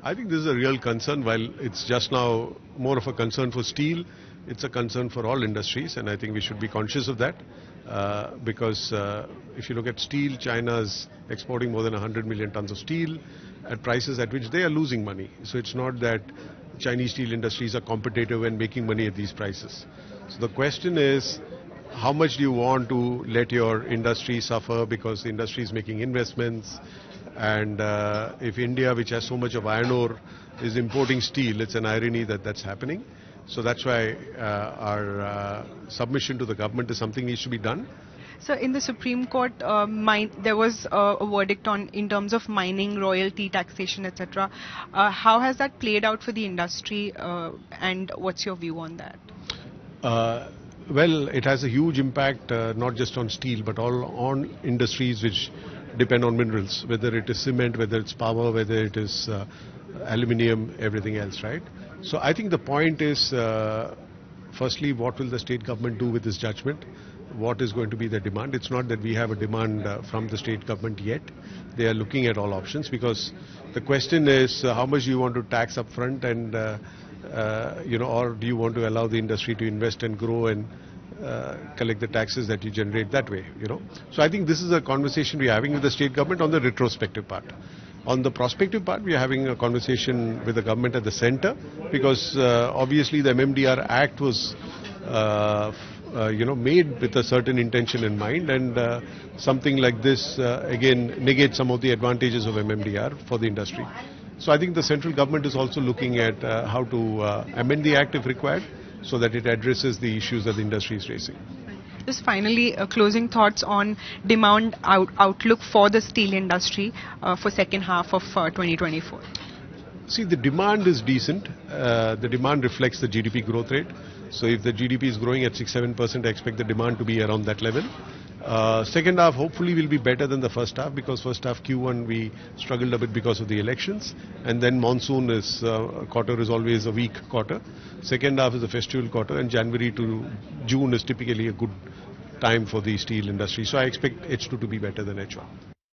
I think this is a real concern. While it's just now more of a concern for steel, it's a concern for all industries, and I think we should be conscious of that. Because if you look at steel, China is exporting more than 100 million tons of steel at prices at which they are losing money. So it's not that Chinese steel industries are competitive and making money at these prices. So the question is, how much do you want to let your industry suffer because the industry is making investments? And if India, which has so much of iron ore, is importing steel, it's an irony that that's happening. So that's why our submission to the government is something needs to be done. So in the Supreme Court, there was a verdict on in terms of mining, royalty, taxation, etc. How has that played out for the industry, and what's your view on that? Well, it has a huge impact, not just on steel, but all on industries which depend on minerals, whether it is cement, whether it's power, whether it is aluminium, everything else, right? So I think the point is, firstly, what will the state government do with this judgment? What is going to be the demand? It's not that we have a demand from the state government yet. They are looking at all options, because the question is, how much do you want to tax upfront, and or do you want to allow the industry to invest and grow and collect the taxes that you generate that way, So I think this is a conversation we are having with the state government on the retrospective part. On the prospective part, we are having a conversation with the government at the center, because obviously the MMDR Act was made with a certain intention in mind, and something like this again negates some of the advantages of MMDR for the industry. So I think the central government is also looking at how to amend the Act if required, so that it addresses the issues that the industry is facing. Just finally, closing thoughts on demand outlook for the steel industry for second half of 2024. See, the demand is decent. The demand reflects the GDP growth rate. So if the GDP is growing at 6-7%, I expect the demand to be around that level. Second half hopefully will be better than the first half, because first half Q1 we struggled a bit because of the elections, and then monsoon quarter is always a weak quarter. Second half is a festival quarter, and January to June is typically a good time for the steel industry. So I expect H2 to be better than H1.